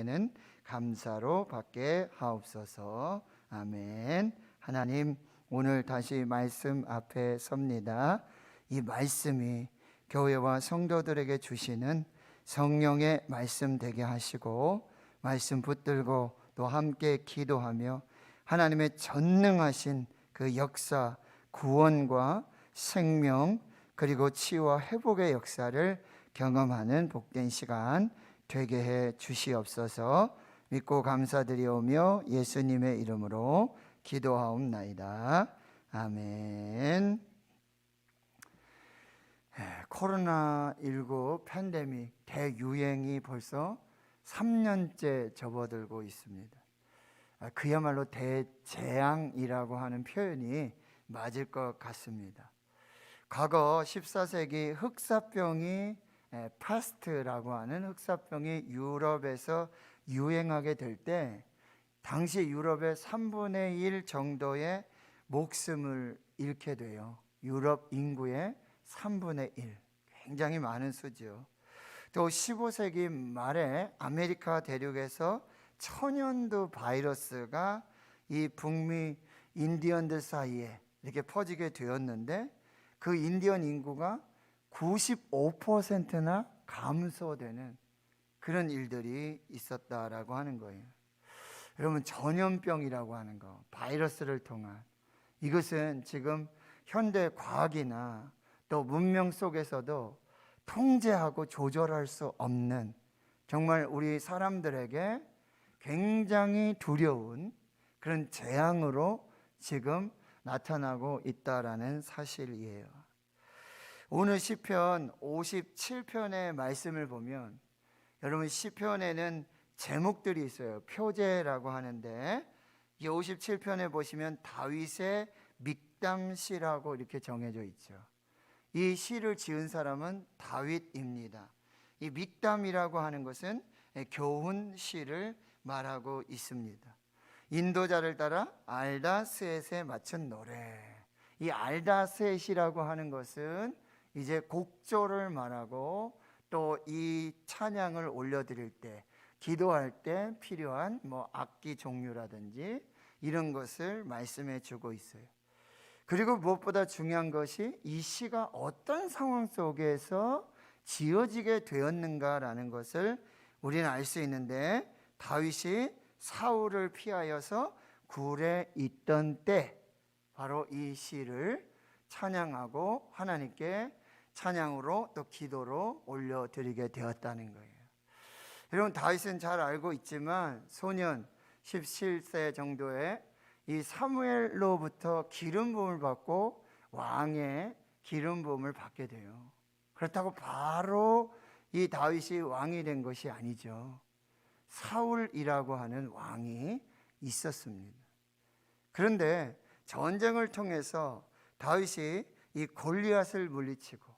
은혜는 감사로 받게 하옵소서. 아멘. 하나님, 오늘 다시 말씀 앞에 섭니다. 이 말씀이 교회와 성도들에게 주시는 성령의 말씀 되게 하시고, 말씀 붙들고 또 함께 기도하며 하나님의 전능하신 그 역사, 구원과 생명 그리고 치유와 회복의 역사를 경험하는 복된 시간 되게 해 주시옵소서. 믿고 감사드리오며 예수님의 이름으로 기도하옵나이다. 아멘. 코로나19 팬데믹 대유행이 벌써 3년째 접어들고 있습니다. 그야말로 대재앙이라고 하는 표현이 맞을 것 같습니다. 과거 14세기 흑사병이 파스트라고 하는 흑사병이 유럽에서 유행하게 될 때 당시 유럽의 3분의 1 정도의 목숨을 잃게 돼요. 유럽 인구의 3분의 1, 굉장히 많은 수죠. 또 15세기 말에 아메리카 대륙에서 천연두 바이러스가 이 북미 인디언들 사이에 이렇게 퍼지게 되었는데 그 인디언 인구가 95%나 감소되는 그런 일들이 있었다라고 하는 거예요. 여러분, 전염병이라고 하는 거, 바이러스를 통한 이것은 지금 현대 과학이나 또 문명 속에서도 통제하고 조절할 수 없는, 정말 우리 사람들에게 굉장히 두려운 그런 재앙으로 지금 나타나고 있다라는 사실이에요. 오늘 시편 57편의 말씀을 보면, 여러분, 시편에는 제목들이 있어요. 표제라고 하는데, 이 57편에 보시면 다윗의 믹담시라고 이렇게 정해져 있죠. 이 시를 지은 사람은 다윗입니다. 이 믹담이라고 하는 것은 교훈 시를 말하고 있습니다. 인도자를 따라 알다스엣에 맞춘 노래. 이 알다스엣이라고 하는 것은 이제 곡조를 말하고, 또 이 찬양을 올려드릴 때, 기도할 때 필요한 악기 종류라든지 이런 것을 말씀해 주고 있어요. 그리고 무엇보다 중요한 것이 이 시가 어떤 상황 속에서 지어지게 되었는가라는 것을 우리는 알 수 있는데, 다윗이 사울을 피하여서 굴에 있던 때 바로 이 시를 찬양하고 하나님께 찬양으로 또 기도로 올려드리게 되었다는 거예요. 여러분, 다윗은 잘 알고 있지만 소년 17세 정도에 이 사무엘로부터 기름 부음을 받고 왕의 기름 부음을 받게 돼요. 그렇다고 바로 이 다윗이 왕이 된 것이 아니죠. 사울이라고 하는 왕이 있었습니다. 그런데 전쟁을 통해서 다윗이 이 골리앗을 물리치고,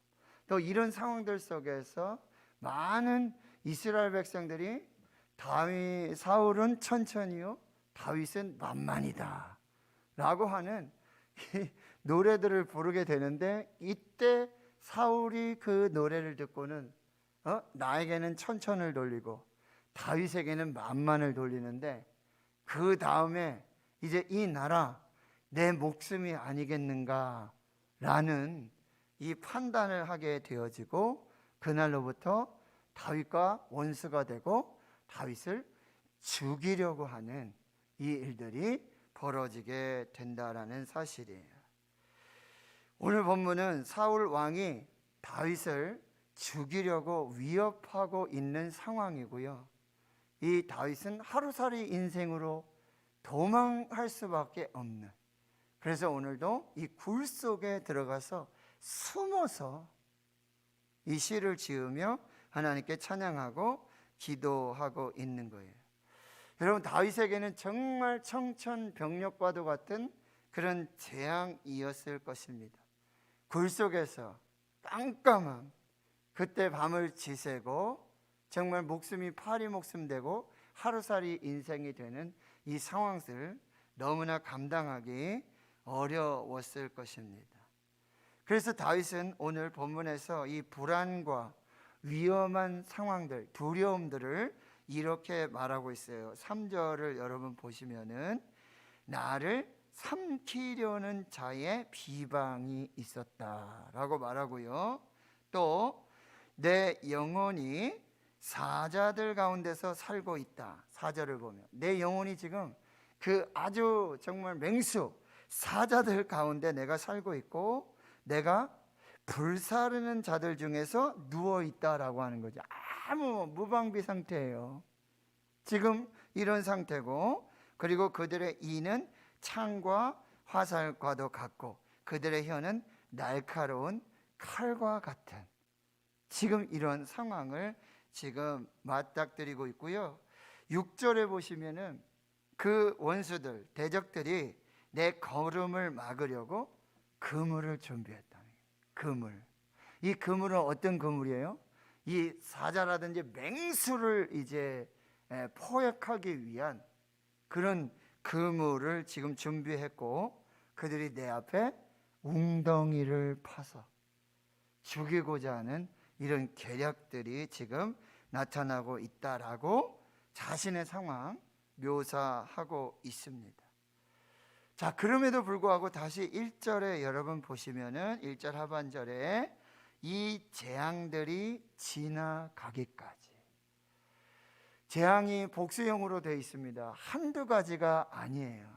또 이런 상황들 속에서 많은 이스라엘 백성들이 사울은 천천히요, 다윗은 만만이다 라고 하는 이 노래들을 부르게 되는데, 이때 사울이 그 노래를 듣고는 나에게는 천천을 돌리고 다윗에게는 만만을 돌리는데, 그 다음에 이제 이 나라 내 목숨이 아니겠는가 라는 이 판단을 하게 되어지고, 그날로부터 다윗과 원수가 되고 다윗을 죽이려고 하는 이 일들이 벌어지게 된다라는 사실이에요. 오늘 본문은 사울 왕이 다윗을 죽이려고 위협하고 있는 상황이고요. 이 다윗은 하루살이 인생으로 도망할 수밖에 없는, 그래서 오늘도 이 굴 속에 들어가서 숨어서 이 시를 지으며 하나님께 찬양하고 기도하고 있는 거예요. 여러분, 다윗에게는 정말 청천벽력과도 같은 그런 재앙이었을 것입니다. 굴 속에서 깜깜함, 그때 밤을 지새고 정말 목숨이 파리 목숨 되고 하루살이 인생이 되는 이 상황을 너무나 감당하기 어려웠을 것입니다. 그래서 다윗은 오늘 본문에서 이 불안과 위험한 상황들, 두려움들을 이렇게 말하고 있어요. 3절을 여러분 보시면은 나를 삼키려는 자의 비방이 있었다라고 말하고요. 또 내 영혼이 사자들 가운데서 살고 있다. 4절을 보면 내 영혼이 지금 그 아주 정말 맹수 사자들 가운데 내가 살고 있고 내가 불사르는 자들 중에서 누워 있다라고 하는 거죠. 아무 무방비 상태예요. 지금 이런 상태고, 그리고 그들의 이는 창과 화살과도 같고 그들의 혀는 날카로운 칼과 같은 지금 이런 상황을 지금 맞닥뜨리고 있고요. 6절에 보시면은 그 원수들 대적들이 내 걸음을 막으려고 그물을 준비했다. 그물. 이 그물은 어떤 그물이에요? 이 사자라든지 맹수를 이제 포획하기 위한 그런 그물을 지금 준비했고, 그들이 내 앞에 웅덩이를 파서 죽이고자 하는 이런 계략들이 지금 나타나고 있다라고 자신의 상황 묘사하고 있습니다. 자, 그럼에도 불구하고 다시 1절에 여러분 보시면은 1절 하반절에 이 재앙들이 지나가기까지, 재앙이 복수형으로 되어 있습니다. 한두 가지가 아니에요.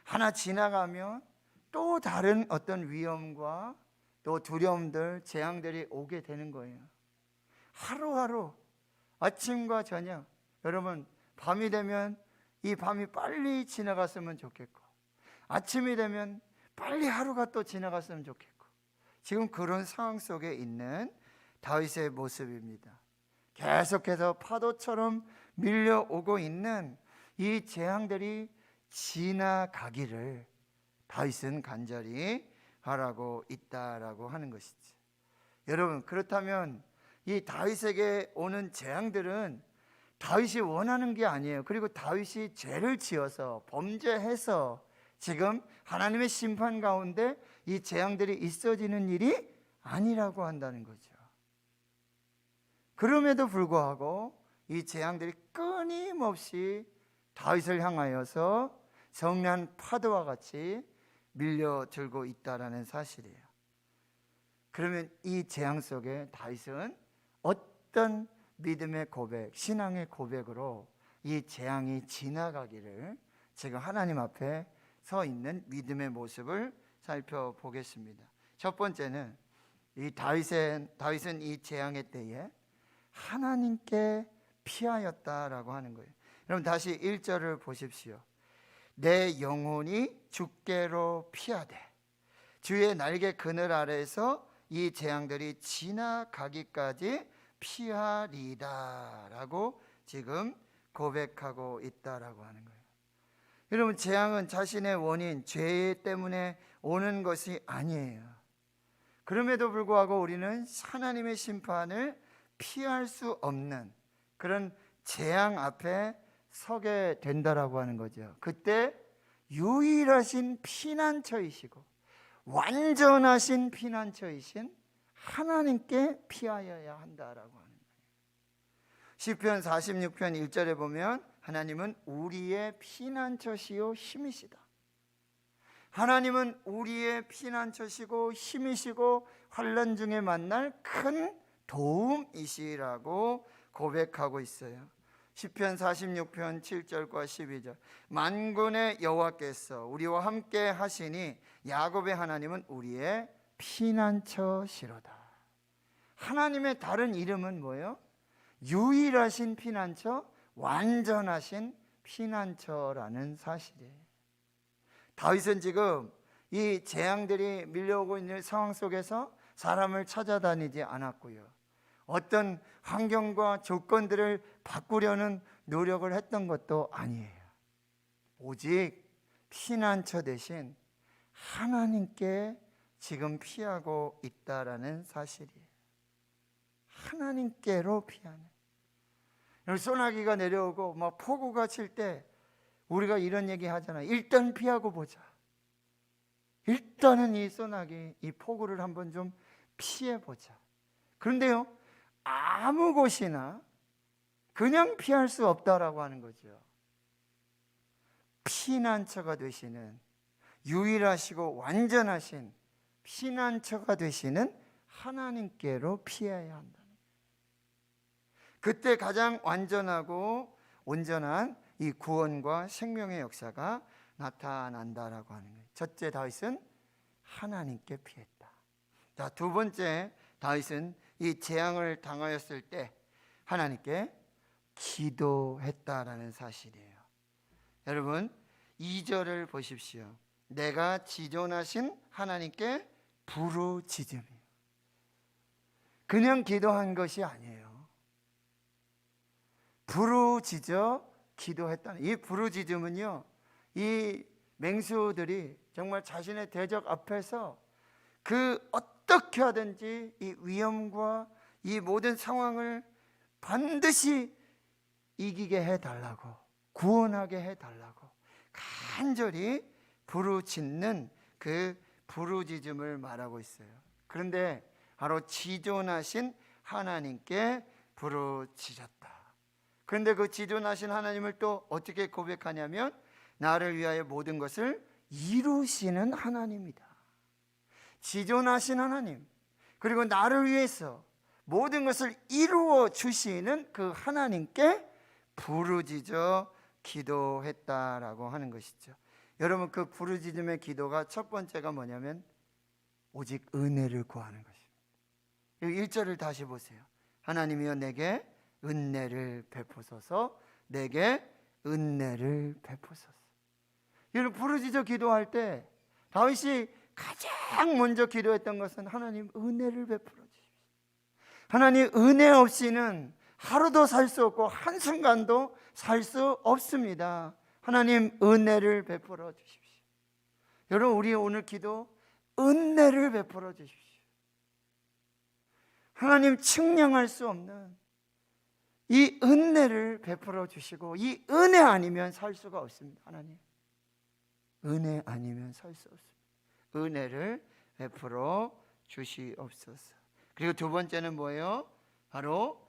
하나 지나가면 또 다른 어떤 위험과 또 두려움들, 재앙들이 오게 되는 거예요. 하루하루 아침과 저녁, 여러분 밤이 되면 이 밤이 빨리 지나갔으면 좋겠고, 아침이 되면 빨리 하루가 또 지나갔으면 좋겠고, 지금 그런 상황 속에 있는 다윗의 모습입니다. 계속해서 파도처럼 밀려오고 있는 이 재앙들이 지나가기를 다윗은 간절히 바라고 있다라고 하는 것이지. 여러분, 그렇다면 이 다윗에게 오는 재앙들은 다윗이 원하는 게 아니에요. 그리고 다윗이 죄를 지어서 범죄해서 지금 하나님의 심판 가운데 이 재앙들이 있어지는 일이 아니라고 한다는 거죠. 그럼에도 불구하고 이 재앙들이 끊임없이 다윗을 향하여서 성난 파도와 같이 밀려들고 있다라는 사실이에요. 그러면 이 재앙 속에 다윗은 어떤 믿음의 고백, 신앙의 고백으로 이 재앙이 지나가기를 지금 하나님 앞에 서 있는 믿음의 모습을 살펴보겠습니다. 첫 번째는 이 다윗은 이 재앙의 때에 하나님께 피하였다라고 하는 거예요. 여러분 다시 1절을 보십시오. 내 영혼이 주께로 피하되 주의 날개 그늘 아래에서 이 재앙들이 지나가기까지 피하리다 라고 지금 고백하고 있다라고 하는 거예요. 여러분, 재앙은 자신의 원인, 죄 때문에 오는 것이 아니에요. 그럼에도 불구하고 우리는 하나님의 심판을 피할 수 없는 그런 재앙 앞에 서게 된다라고 하는 거죠. 그때 유일하신 피난처이시고 완전하신 피난처이신 하나님께 피하여야 한다라고 하는 거예요. 시편 46편 1절에 보면 하나님은 우리의 피난처시요 힘이시다. 하나님은 우리의 피난처시고 힘이시고 환난 중에 만날 큰 도움이시라고 고백하고 있어요. 시편 46편 7절과 12절 만군의 여호와께서 우리와 함께 하시니 야곱의 하나님은 우리의 피난처시로다. 하나님의 다른 이름은 뭐예요? 유일하신 피난처, 완전하신 피난처라는 사실이에요. 다윗은 지금 이 재앙들이 밀려오고 있는 상황 속에서 사람을 찾아다니지 않았고요, 어떤 환경과 조건들을 바꾸려는 노력을 했던 것도 아니에요. 오직 피난처 대신 하나님께 지금 피하고 있다라는 사실이에요. 하나님께로 피하는. 소나기가 내려오고 막 폭우가 칠 때 우리가 이런 얘기 하잖아요. 일단 피하고 보자. 일단은 이 소나기, 이 폭우를 한번 좀 피해 보자. 그런데요, 아무 곳이나 그냥 피할 수 없다라고 하는 거죠. 피난처가 되시는, 유일하시고 완전하신 피난처가 되시는 하나님께로 피해야 한다. 그때 가장 완전하고 온전한 이 구원과 생명의 역사가 나타난다라고 하는 거예요. 첫째, 다윗은 하나님께 피했다. 자, 두 번째, 다윗은 이 재앙을 당하였을 때 하나님께 기도했다라는 사실이에요. 여러분, 2절을 보십시오. 내가 지존하신 하나님께 부르짖음이에요. 그냥 기도한 것이 아니에요. 부르짖어 기도했다는, 이 부르짖음은요, 이 맹수들이 정말 자신의 대적 앞에서 그 어떻게 하든지 이 위험과 이 모든 상황을 반드시 이기게 해달라고, 구원하게 해달라고 간절히 부르짖는 그 부르짖음을 말하고 있어요. 그런데 바로 지존하신 하나님께 부르짖었다. 그런데 그 지존하신 하나님을 또 어떻게 고백하냐면, 나를 위하여 모든 것을 이루시는 하나님이다. 지존하신 하나님, 그리고 나를 위해서 모든 것을 이루어 주시는 그 하나님께 부르짖어 기도했다라고 하는 것이죠. 여러분, 그 부르짖음의 기도가 첫 번째가 뭐냐면 오직 은혜를 구하는 것입니다. 1절을 다시 보세요. 하나님이여 내게 은혜를 베푸소서, 내게 은혜를 베푸소서. 여러분, 부르짖어 기도할 때 다윗이 가장 먼저 기도했던 것은 하나님 은혜를 베풀어 주십시오. 하나님 은혜 없이는 하루도 살 수 없고 한순간도 살 수 없습니다. 하나님 은혜를 베풀어 주십시오. 여러분, 우리 오늘 기도 은혜를 베풀어 주십시오. 하나님 측량할 수 없는 이 은혜를 베풀어 주시고, 이 은혜 아니면 살 수가 없습니다. 하나님 은혜 아니면 살 수 없습니다. 은혜를 베풀어 주시옵소서. 그리고 두 번째는 뭐예요? 바로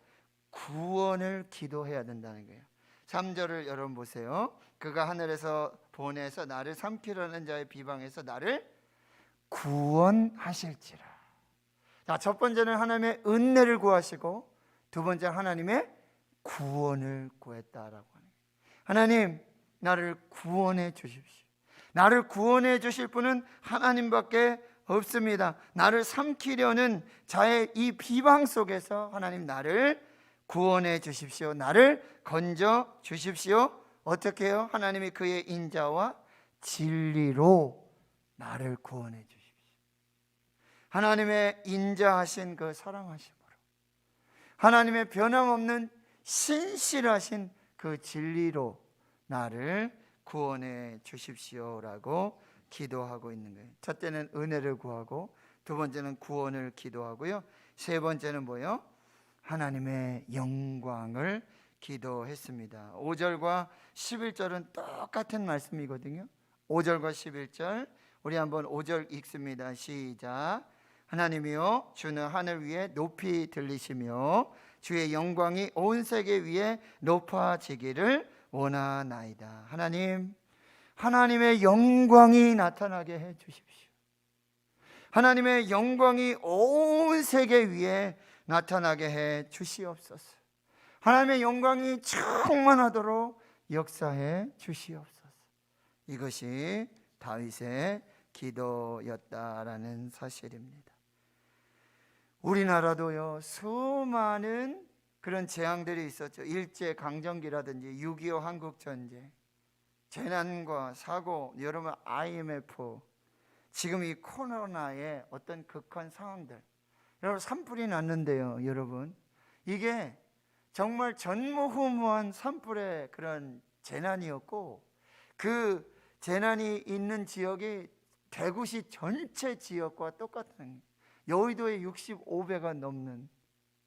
구원을 기도해야 된다는 거예요. 3절을 여러분 보세요. 그가 하늘에서 보내서 나를 삼키려는 자의 비방에서 나를 구원하실지라. 자, 첫 번째는 하나님의 은혜를 구하시고, 두 번째 하나님의 구원을 구했다라고 하는 거예요. 하나님, 나를 구원해 주십시오. 나를 구원해 주실 분은 하나님밖에 없습니다. 나를 삼키려는 자의 이 비방 속에서 하나님 나를 구원해 주십시오. 나를 건져 주십시오. 어떻게 해요? 하나님이 그의 인자와 진리로 나를 구원해 주십시오. 하나님의 인자하신 그 사랑하심으로, 하나님의 변함없는 신실하신 그 진리로 나를 구원해 주십시오라고 기도하고 있는 거예요. 첫째는 은혜를 구하고, 두 번째는 구원을 기도하고요, 세 번째는 뭐예요? 하나님의 영광을 기도했습니다. 5절과 11절은 똑같은 말씀이거든요. 5절과 11절 우리 한번 5절 읽습니다. 시작. 하나님이여 주는 하늘 위에 높이 들리시며 주의 영광이 온 세계 위에 높아지기를 원하나이다. 하나님, 하나님의 영광이 나타나게 해 주십시오. 하나님의 영광이 온 세계 위에 나타나게 해 주시옵소서. 하나님의 영광이 충만하도록 역사해 주시옵소서. 이것이 다윗의 기도였다라는 사실입니다. 우리나라도요, 수많은 그런 재앙들이 있었죠. 일제강점기라든지 6.25 한국전쟁, 재난과 사고, 여러분 IMF, 지금 이 코로나의 어떤 극한 상황들, 여러분 산불이 났는데요, 여러분 이게 정말 전무후무한 산불의 그런 재난이었고, 그 재난이 있는 지역이 대구시 전체 지역과 똑같은, 여의도의 65배가 넘는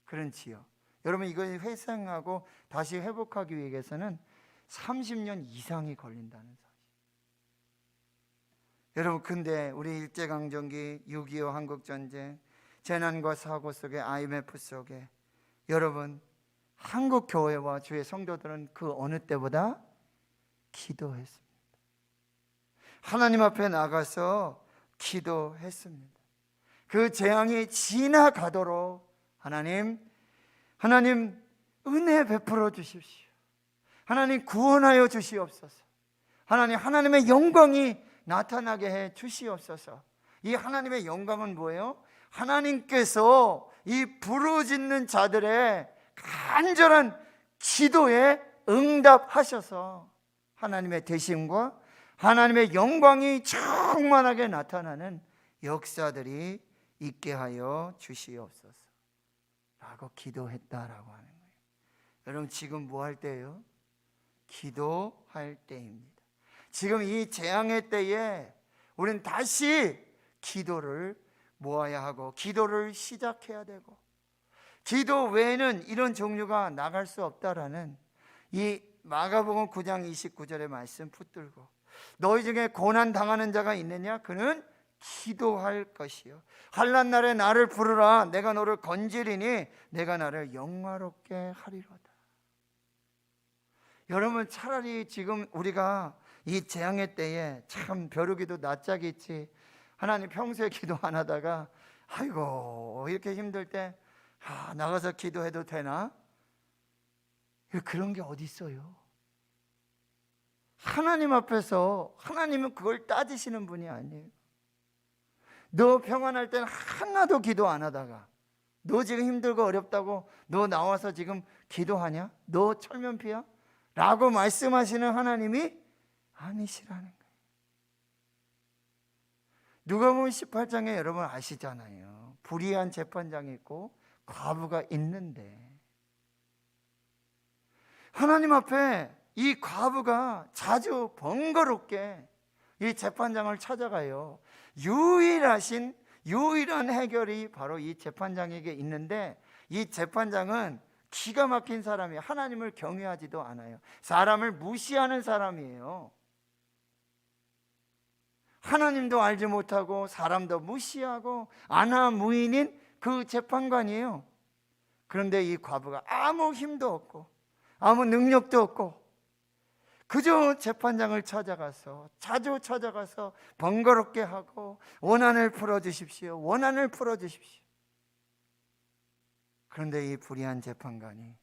그런 지역. 여러분 이걸 회생하고 다시 회복하기 위해서는 30년 이상이 걸린다는 사실. 여러분, 근데 우리 일제강점기, 6.25 한국전쟁, 재난과 사고 속에 IMF 속에 여러분 한국 교회와 주의 성도들은 그 어느 때보다 기도했습니다. 하나님 앞에 나가서 기도했습니다. 그 재앙이 지나가도록 하나님 은혜 베풀어 주십시오. 하나님 구원하여 주시옵소서. 하나님의 영광이 나타나게 해 주시옵소서. 이 하나님의 영광은 뭐예요? 하나님께서 이 부르짖는 자들의 간절한 기도에 응답하셔서 하나님의 대심과 하나님의 영광이 충만하게 나타나는 역사들이 있게 하여 주시옵소서 라고 기도했다라고 하는 거예요. 여러분 지금 뭐 할 때예요? 기도할 때입니다. 지금 이 재앙의 때에 우리는 다시 기도를 모아야 하고 기도를 시작해야 되고, 기도 외에는 이런 종류가 나갈 수 없다라는 이 마가복음 9장 29절의 말씀 붙들고, 너희 중에 고난 당하는 자가 있느냐? 그는 기도할 것이요 환난 날에 나를 부르라. 내가 너를 건지리니 내가 나를 영화롭게 하리로다. 여러분 차라리 지금 우리가 이 재앙의 때에 참 벼르기도 낯짝이 있지, 하나님 평소에 기도 안 하다가 아이고 이렇게 힘들 때 나가서 기도해도 되나? 그런 게 어디 있어요? 하나님 앞에서 하나님은 그걸 따지시는 분이 아니에요. 너 평안할 때는 하나도 기도 안 하다가 너 지금 힘들고 어렵다고 너 나와서 지금 기도하냐? 너 철면피야? 라고 말씀하시는 하나님이 아니시라는 거예요. 누가복음 18장에 여러분 아시잖아요. 불의한 재판장이 있고 과부가 있는데 하나님 앞에 이 과부가 자주 번거롭게 이 재판장을 찾아가요. 유일한 해결이 바로 이 재판장에게 있는데, 이 재판장은 기가 막힌 사람이에요. 하나님을 경외하지도 않아요. 사람을 무시하는 사람이에요. 하나님도 알지 못하고 사람도 무시하고 안하무인인 그 재판관이에요. 그런데 이 과부가 아무 힘도 없고 아무 능력도 없고 그저 재판장을 자주 찾아가서 번거롭게 하고 원한을 풀어주십시오, 원한을 풀어주십시오. 그런데 이 불의한 재판관이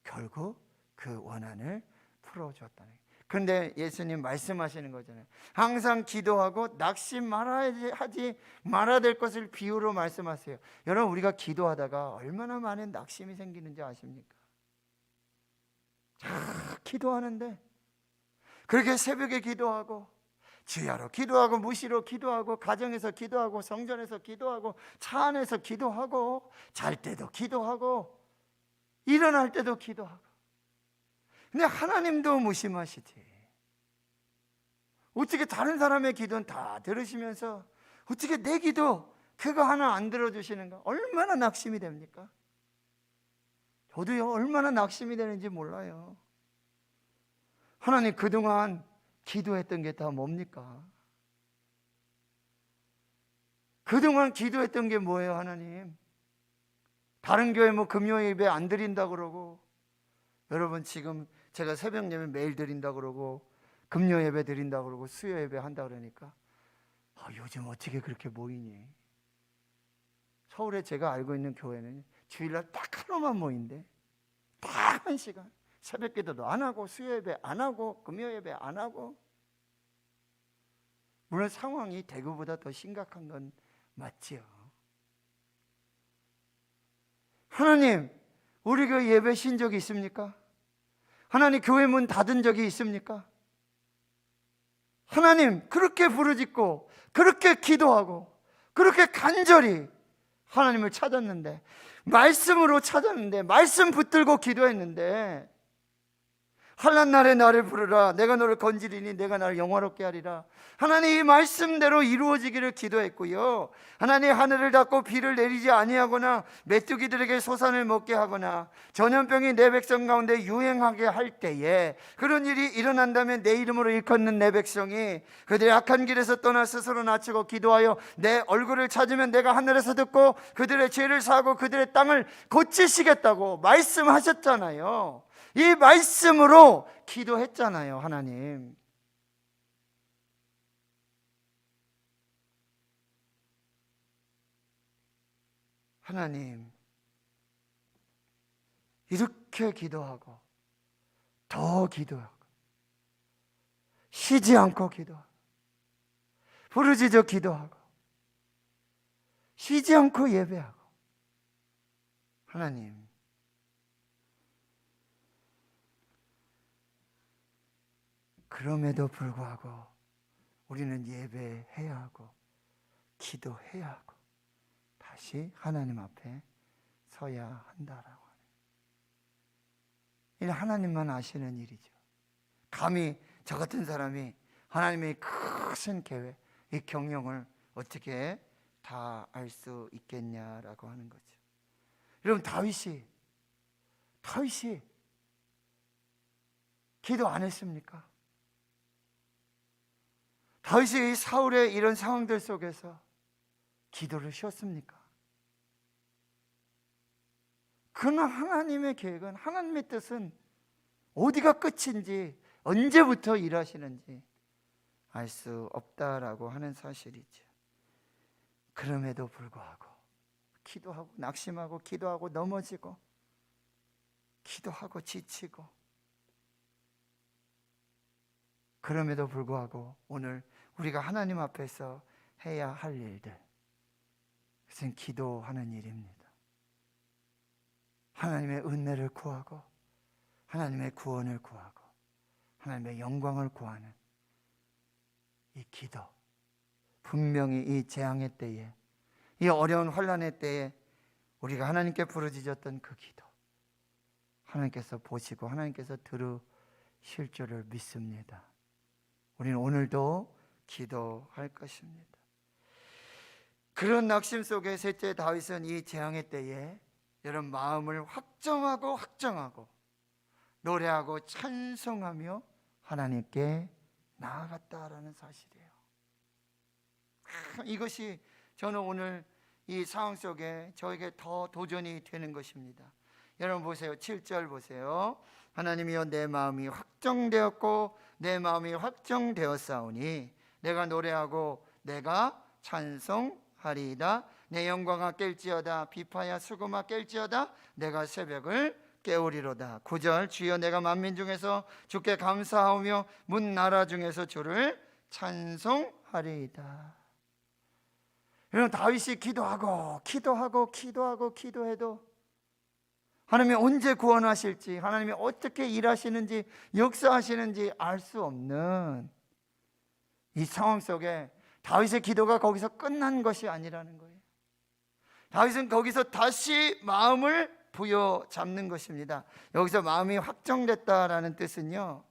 결국 그 원한을 풀어줬다는 거예요. 그런데 예수님 말씀하시는 거잖아요. 항상 기도하고 낙심 하지 말아야 될 것을 비유로 말씀하세요. 여러분 우리가 기도하다가 얼마나 많은 낙심이 생기는지 아십니까? 기도하는데 그렇게 새벽에 기도하고 주야로 기도하고 무시로 기도하고 가정에서 기도하고 성전에서 기도하고 차 안에서 기도하고 잘 때도 기도하고 일어날 때도 기도하고, 근데 하나님도 무심하시지. 어떻게 다른 사람의 기도는 다 들으시면서 어떻게 내 기도 그거 하나 안 들어주시는가? 얼마나 낙심이 됩니까? 저도요 얼마나 낙심이 되는지 몰라요. 하나님 그동안 기도했던 게 다 뭡니까? 그동안 기도했던 게 뭐예요? 하나님 다른 교회 뭐 금요 예배 안 드린다 그러고, 여러분 지금 제가 새벽 예배 매일 드린다 그러고 금요 예배 드린다 그러고 수요 예배 한다 그러니까 요즘 어떻게 그렇게 모이니? 서울에 제가 알고 있는 교회는 주일날 딱 하루만 모인대. 딱 1시간. 새벽 기도도 안 하고 수요 예배 안 하고 금요 예배 안 하고. 물론 상황이 대구보다 더 심각한 건 맞지요. 하나님 우리 교회 예배 쉰 적이 있습니까? 하나님 교회 문 닫은 적이 있습니까? 하나님 그렇게 부르짖고 그렇게 기도하고 그렇게 간절히 하나님을 찾았는데, 말씀으로 찾았는데, 말씀 붙들고 기도했는데 환난 날에 나를 부르라. 내가 너를 건지리니 내가 나를 영화롭게 하리라. 하나님, 이 말씀대로 이루어지기를 기도했고요. 하나님, 하늘을 닫고 비를 내리지 아니하거나 메뚜기들에게 소산을 먹게 하거나 전염병이 내 백성 가운데 유행하게 할 때에 그런 일이 일어난다면 내 이름으로 일컫는 내 백성이 그들의 악한 길에서 떠나 스스로 낮추고 기도하여 내 얼굴을 찾으면 내가 하늘에서 듣고 그들의 죄를 사하고 그들의 땅을 고치시겠다고 말씀하셨잖아요. 이 말씀으로 기도했잖아요. 하나님, 하나님, 이렇게 기도하고 더 기도하고 쉬지 않고 기도하고 부르짖어 기도하고 쉬지 않고 예배하고, 하나님, 그럼에도 불구하고 우리는 예배해야 하고 기도해야 하고 다시 하나님 앞에 서야 한다라고 하네요. 이는 하나님만 아시는 일이죠. 감히 저 같은 사람이 하나님의 크신 계획, 이 경영을 어떻게 다 알 수 있겠냐라고 하는 거죠. 여러분, 다윗이 기도 안 했습니까? 다윗이 사울의 이런 상황들 속에서 기도를 쉬었습니까? 그러나 하나님의 계획은, 하나님의 뜻은 어디가 끝인지, 언제부터 일하시는지 알 수 없다라고 하는 사실이죠. 그럼에도 불구하고 기도하고 낙심하고 기도하고 넘어지고 기도하고 지치고, 그럼에도 불구하고 오늘 우리가 하나님 앞에서 해야 할 일들, 그것은 기도하는 일입니다. 하나님의 은혜를 구하고 하나님의 구원을 구하고 하나님의 영광을 구하는 이 기도, 분명히 이 재앙의 때에, 이 어려운 환난의 때에 우리가 하나님께 부르짖었던 그 기도, 하나님께서 보시고 하나님께서 들으실 줄을 믿습니다. 우리는 오늘도 기도할 것입니다. 그런 낙심 속에 셋째 다윗은 이 재앙의 때에 여러분 마음을 확정하고 노래하고 찬송하며 하나님께 나아갔다라는 사실이에요. 이것이 저는 오늘 이 상황 속에 저에게 더 도전이 되는 것입니다. 여러분 보세요. 7절 보세요. 하나님이여, 내 마음이 확정되었고 내 마음이 확정되었사오니 내가 노래하고 내가 찬송하리이다. 내 영광아 깰지어다. 비파야 수금아 깰지어다. 내가 새벽을 깨우리로다. 9절 주여, 내가 만민 중에서 주께 감사하오며 문 나라 중에서 주를 찬송하리이다. 여러분, 다윗이 기도해도 하나님이 언제 구원하실지, 하나님이 어떻게 일하시는지, 역사하시는지 알 수 없는 이 상황 속에 다윗의 기도가 거기서 끝난 것이 아니라는 거예요. 다윗은 거기서 다시 마음을 부여잡는 것입니다. 여기서 마음이 확정됐다라는 뜻은요,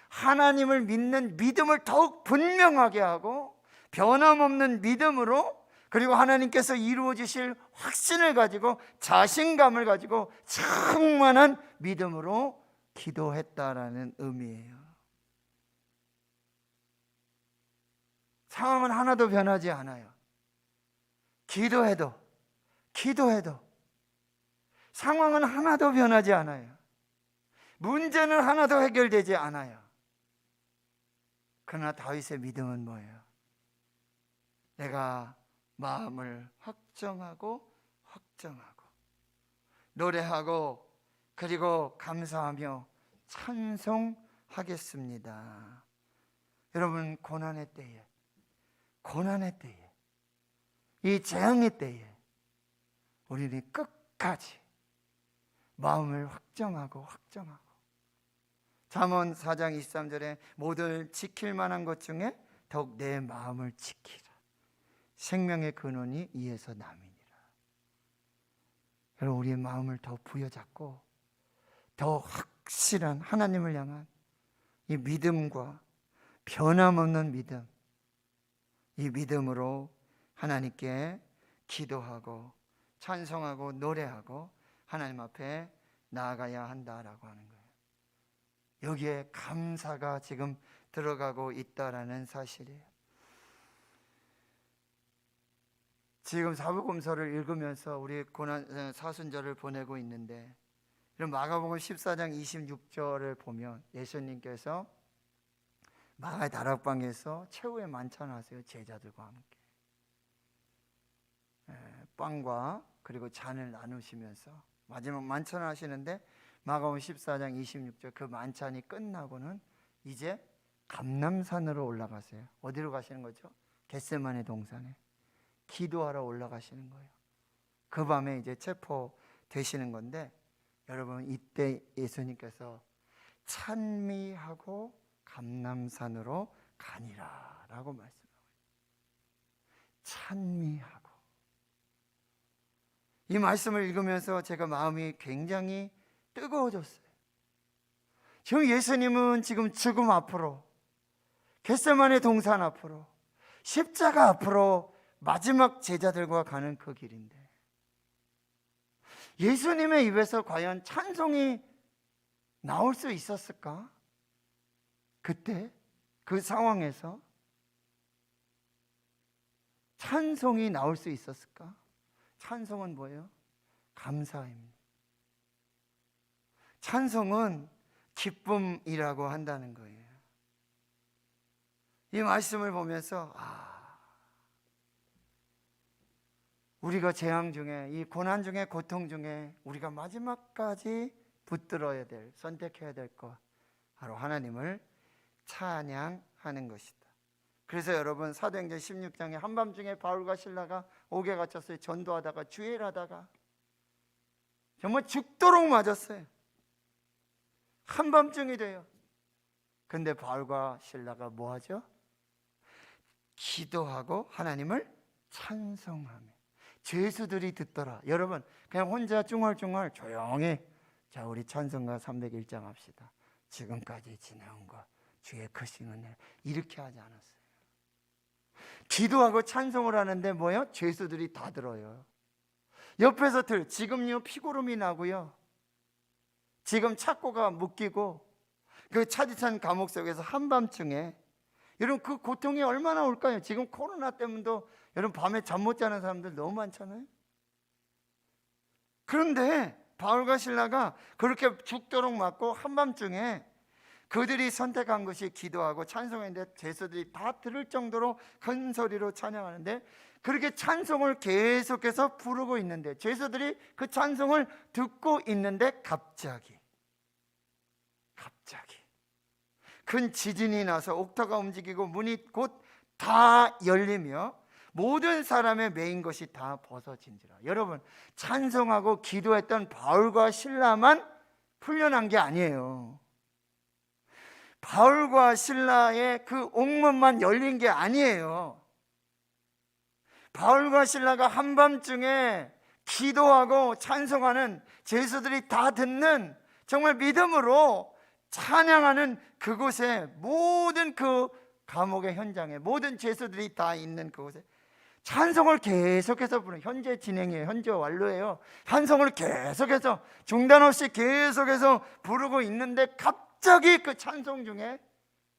하나님을 믿는 믿음을 더욱 분명하게 하고 변함없는 믿음으로, 그리고 하나님께서 이루어 주실 확신을 가지고 자신감을 가지고 충만한 믿음으로 기도했다라는 의미예요. 상황은 하나도 변하지 않아요. 기도해도 상황은 하나도 변하지 않아요. 문제는 하나도 해결되지 않아요. 그러나 다윗의 믿음은 뭐예요? 내가 마음을 확정하고 노래하고 그리고 감사하며 찬송하겠습니다. 여러분, 고난의 때에, 이 재앙의 때에 우리는 끝까지 마음을 확정하고 잠언 4장 23절에 모든 지킬 만한 것 중에 더욱 내 마음을 지키라. 생명의 근원이 이에서 남이니라. 여러분, 우리의 마음을 더 부여잡고 더 확실한 하나님을 향한 이 믿음과 변함없는 믿음, 이 믿음으로 하나님께 기도하고 찬송하고 노래하고 하나님 앞에 나아가야 한다라고 하는 거예요. 여기에 감사가 지금 들어가고 있다라는 사실이에요. 지금 사복음서를 읽으면서 우리 고난 사순절을 보내고 있는데, 이런 마가복음 14장 26절을 보면 예수님께서 마가의 다락방에서 최후의 만찬하세요. 제자들과 함께 빵과 그리고 잔을 나누시면서 마지막 만찬을 하시는데, 마가복음 14장 26절 그 만찬이 끝나고는 이제 감람산으로 올라가세요. 어디로 가시는 거죠? 겟세마네 동산에 기도하러 올라가시는 거예요. 그 밤에 이제 체포되시는 건데, 여러분 이때 예수님께서 찬미하고 감람산으로 가니라 라고 말씀하고 있어요. 찬미하고. 이 말씀을 읽으면서 제가 마음이 굉장히 뜨거워졌어요. 지금 예수님은 지금 죽음 앞으로, 겟세마네 동산 앞으로, 십자가 앞으로 마지막 제자들과 가는 그 길인데, 예수님의 입에서 과연 찬송이 나올 수 있었을까? 그때 그 상황에서 찬송이 나올 수 있었을까? 찬송은 뭐예요? 감사입니다. 찬송은 기쁨이라고 한다는 거예요. 이 말씀을 보면서 우리가 재앙 중에, 이 고난 중에, 고통 중에 우리가 마지막까지 붙들어야 될, 선택해야 될 것, 바로 하나님을 찬양하는 것이다. 그래서 여러분 사도행전 16장에 한밤중에 바울과 실라가 옥에 갇혔어요. 전도하다가 주의를 하다가 정말 죽도록 맞았어요. 한밤중이 돼요. 근데 바울과 실라가 뭐 하죠? 기도하고 하나님을 찬송하며 죄수들이 듣더라. 여러분 그냥 혼자 쭝얼쭝얼 조용히 자 우리 찬송가 301장 합시다. 지금까지 지내온 것 주의 크신 은혜, 이렇게 하지 않았어요. 기도하고 찬송을 하는데 뭐예요? 죄수들이 다 들어요. 옆에서 지금요 피고름이 나고요, 지금 착고가 묶이고 그 차디찬 감옥 속에서 한밤중에, 여러분 그 고통이 얼마나 올까요? 지금 코로나 때문에도 여러분 밤에 잠 못 자는 사람들 너무 많잖아요. 그런데 바울과 실라가 그렇게 죽도록 맞고 한밤중에 그들이 선택한 것이 기도하고 찬송인데 죄수들이 다 들을 정도로 큰 소리로 찬양하는데, 그렇게 찬송을 계속해서 부르고 있는데, 죄수들이 그 찬송을 듣고 있는데 갑자기 큰 지진이 나서 옥토가 움직이고 문이 곧 다 열리며 모든 사람의 메인 것이 다 벗어진지라. 여러분 찬송하고 기도했던 바울과 실라만 풀려난 게 아니에요. 바울과 실라의 그 옥문만 열린 게 아니에요. 바울과 실라가 한밤중에 기도하고 찬송하는, 죄수들이 다 듣는, 정말 믿음으로 찬양하는 그곳에, 모든 그 감옥의 현장에 모든 죄수들이 다 있는 그곳에 찬송을 계속해서 부르는, 현재 진행이에요. 현재 완료예요. 찬송을 계속해서 중단 없이 계속해서 부르고 있는데 갑자기 그 찬송 중에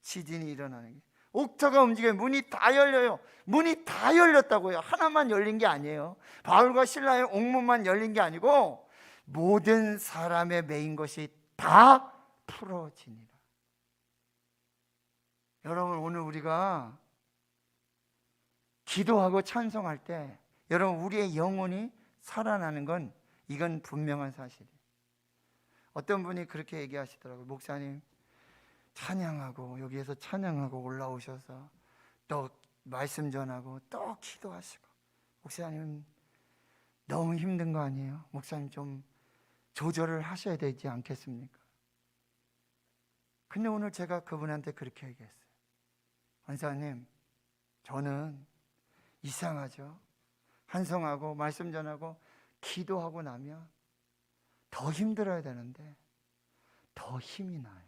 지진이 일어나는 거예요. 옥토가 움직여요. 문이 다 열려요. 문이 다 열렸다고요. 하나만 열린 게 아니에요. 바울과 실라의 옥문만 열린 게 아니고 모든 사람의 메인 것이 다 풀어지니라. 여러분 오늘 우리가 기도하고 찬송할 때 여러분 우리의 영혼이 살아나는 건, 이건 분명한 사실이에요. 어떤 분이 그렇게 얘기하시더라고요. 목사님 찬양하고 여기에서 찬양하고 올라오셔서 또 말씀 전하고 또 기도하시고, 목사님 너무 힘든 거 아니에요? 목사님 좀 조절을 하셔야 되지 않겠습니까? 근데 오늘 제가 그분한테 그렇게 얘기했어요. 원사님, 저는 이상하죠? 한성하고 말씀 전하고 기도하고 나면 더 힘들어야 되는데 더 힘이 나요.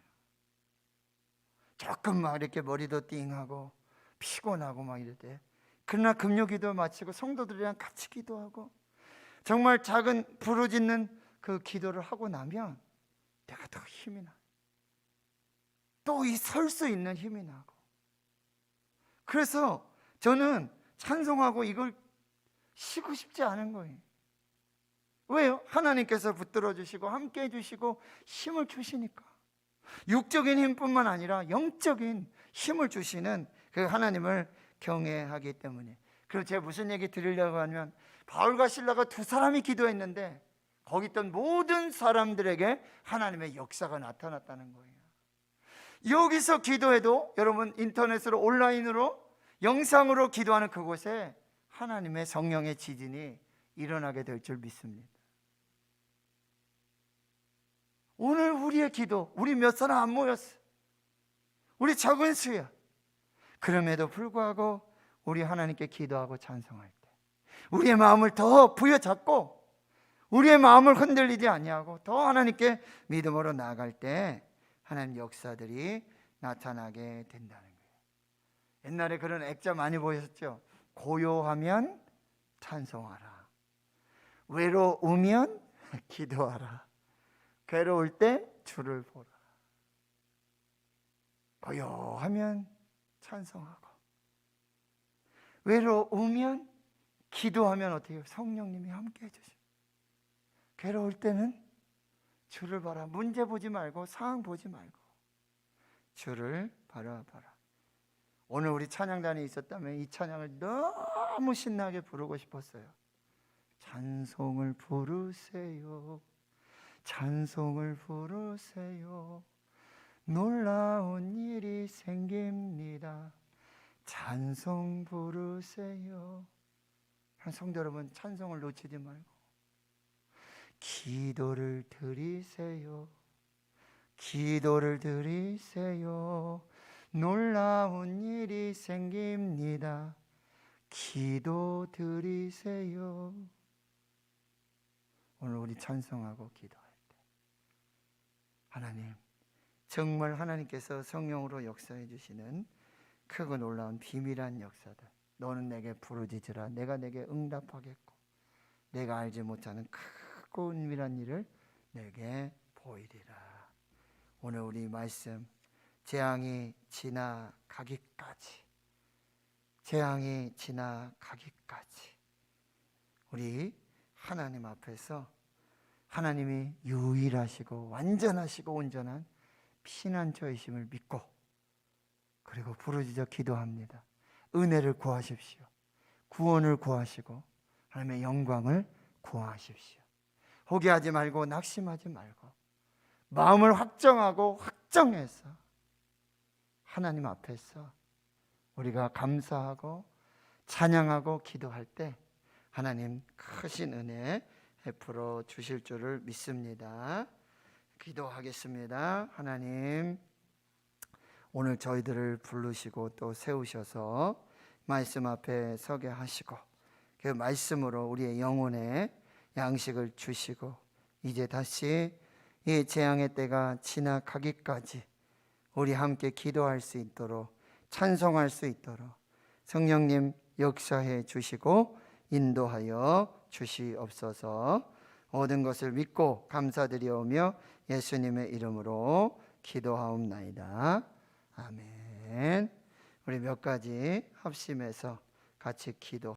조금 막 이렇게 머리도 띵하고 피곤하고 막 이럴 때, 그러나 금요기도 마치고 성도들이랑 같이 기도하고 정말 작은 부르짖는 그 기도를 하고 나면 내가 더 힘이 나. 또 이 설 수 있는 힘이 나고. 그래서 저는 찬송하고 이걸 쉬고 싶지 않은 거예요. 왜요? 하나님께서 붙들어 주시고 함께 해주시고 힘을 주시니까. 육적인 힘뿐만 아니라 영적인 힘을 주시는 그 하나님을 경외하기 때문에. 그리고 제가 무슨 얘기 드리려고 하면, 바울과 실라가 두 사람이 기도했는데 거기 있던 모든 사람들에게 하나님의 역사가 나타났다는 거예요. 여기서 기도해도 여러분 인터넷으로 온라인으로 영상으로 기도하는 그곳에 하나님의 성령의 지진이 일어나게 될 줄 믿습니다. 오늘 우리의 기도, 우리 몇 사람 안 모였어. 우리 적은 수야. 그럼에도 불구하고 우리 하나님께 기도하고 찬송할 때 우리의 마음을 더 부여잡고 우리의 마음을 흔들리지 아니하고 더 하나님께 믿음으로 나아갈 때 하나님 역사들이 나타나게 된다는 거예요. 옛날에 그런 액자 많이 보셨죠? 고요하면 찬송하라, 외로우면 기도하라, 괴로울 때 주를 보라. 고요하면 찬송하고 외로우면 기도하면 어떻게 해요? 성령님이 함께 해주세요. 괴로울 때는 주를 봐라. 문제 보지 말고 상황 보지 말고 주를 바라봐라. 오늘 우리 찬양단이 있었다면 이 찬양을 너무 신나게 부르고 싶었어요. 찬송을 부르세요, 찬송을 부르세요, 놀라운 일이 생깁니다, 찬송 부르세요. 성도 여러분, 찬송을 놓치지 말고 기도를 드리세요, 기도를 드리세요, 놀라운 일이 생깁니다, 기도 드리세요. 오늘 우리 찬송하고 기도할 때 하나님, 정말 하나님께서 성령으로 역사해 주시는 크고 놀라운 비밀한 역사들, 너는 내게 부르짖으라 내가 내게 응답하겠고 내가 알지 못하는 크고 은밀한 일을 내게 보이리라. 오늘 우리 말씀, 재앙이 지나가기까지, 재앙이 지나가기까지 우리 하나님 앞에서 하나님이 유일하시고 완전하시고 온전한 피난처이심을 믿고 그리고 부르짖어 기도합니다. 은혜를 구하십시오. 구원을 구하시고 하나님의 영광을 구하십시오. 포기하지 말고 낙심하지 말고 마음을 확정하고 확정해서 하나님 앞에서 우리가 감사하고 찬양하고 기도할 때 하나님 크신 은혜 베풀어 주실 줄을 믿습니다. 기도하겠습니다. 하나님, 오늘 저희들을 부르시고 또 세우셔서 말씀 앞에 서게 하시고 그 말씀으로 우리의 영혼에 양식을 주시고 이제 다시 이 재앙의 때가 지나가기까지 우리 함께 기도할 수 있도록, 찬송할 수 있도록 성령님 역사해 주시고 인도하여 주시옵소서. 모든 것을 믿고 감사드리오며 예수님의 이름으로 기도하옵나이다. 아멘. 우리 몇 가지 합심해서 같이 기도